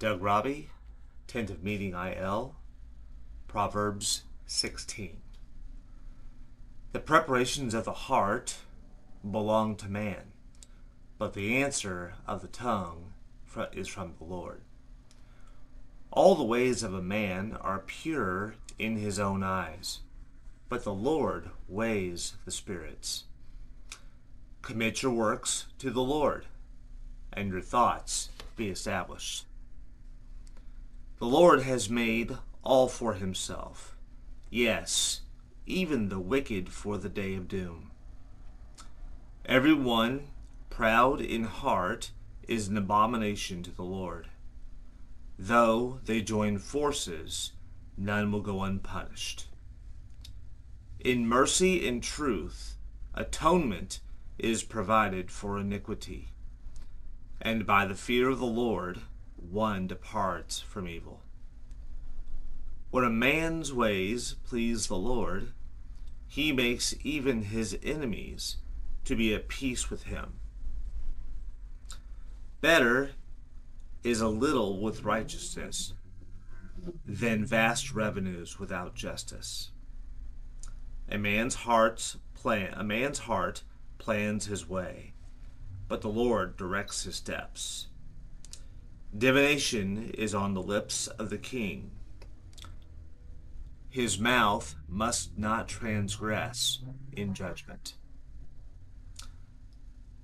Doug Robbie, TentofMeetingIL, Proverbs 16. The preparations of the heart belong to man, but the answer of the tongue is from the Lord. All the ways of a man are pure in his own eyes, but the Lord weighs the spirits. Commit your works to the Lord, and your thoughts be established. The Lord has made all for himself, yes, even the wicked for the day of doom. Everyone proud in heart is an abomination to the Lord. Though they join forces, none will go unpunished. In mercy and truth, atonement is provided for iniquity, and by the fear of the Lord, one departs from evil. When a man's ways please the Lord, he makes even his enemies to be at peace with him. Better is a little with righteousness than vast revenues without justice. A man's heart plans his way, but the Lord directs his steps. Divination is on the lips of the king. His mouth must not transgress in judgment.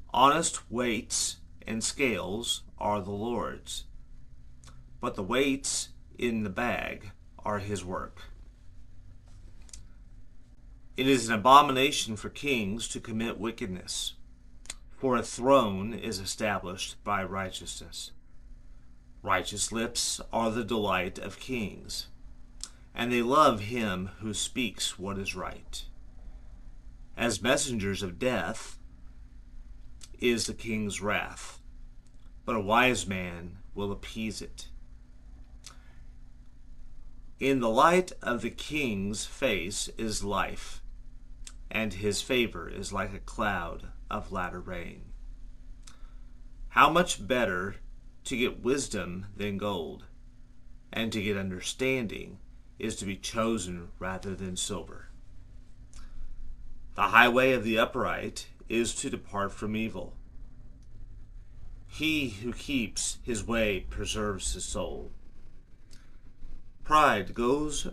Honest weights and scales are the Lord's, but the weights in the bag are his work. It is an abomination for kings to commit wickedness, for a throne is established by righteousness. Righteous lips are the delight of kings, and they love him who speaks what is right. As messengers of death is the king's wrath, but a wise man will appease it. In the light of the king's face is life, and his favor is like a cloud of latter rain. How much better to get wisdom than gold, and to get understanding is to be chosen rather than silver. The highway of the upright is to depart from evil. He who keeps his way preserves his soul. Pride goes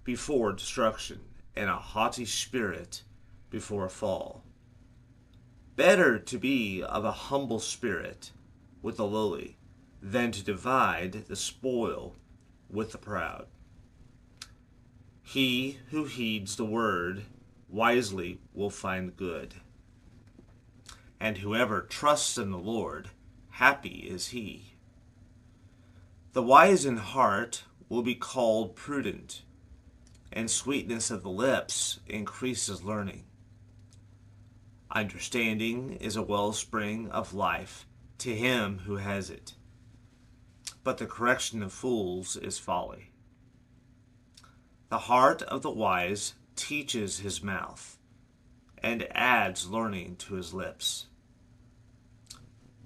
before destruction, and a haughty spirit before a fall. Better to be of a humble spirit with the lowly than to divide the spoil with the proud. He who heeds the word wisely will find good, and whoever trusts in the Lord, happy is he. The wise in heart will be called prudent, and sweetness of the lips increases learning. Understanding is a wellspring of life to him who has it, but the correction of fools is folly. The heart of the wise teaches his mouth, and adds learning to his lips.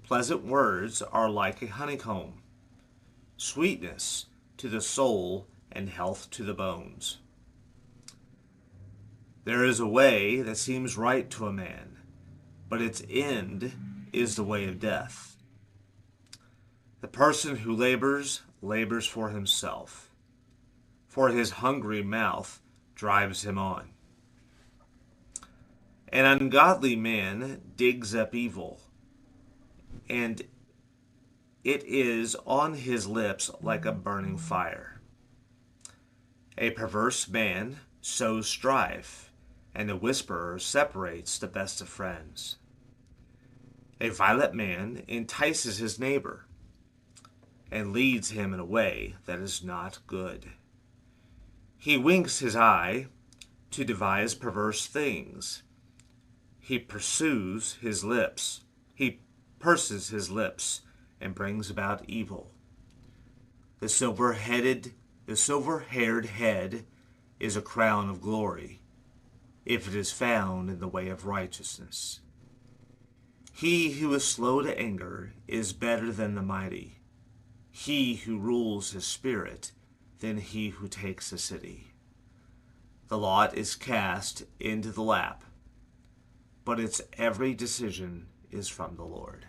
Pleasant words are like a honeycomb, sweetness to the soul and health to the bones. There is a way that seems right to a man, but its end is the way of death. The person who labors for himself, for his hungry mouth drives him on. An ungodly man digs up evil, and it is on his lips like a burning fire. A perverse man sows strife, and a whisperer separates the best of friends. A violent man entices his neighbor, and leads him in a way that is not good. He winks his eye to devise perverse things. He purses his lips and brings about evil. The silver-haired head is a crown of glory, if it is found in the way of righteousness. He who is slow to anger is better than the mighty. he who rules his spirit than he who takes a city. The lot is cast into the lap, but its every decision is from the Lord.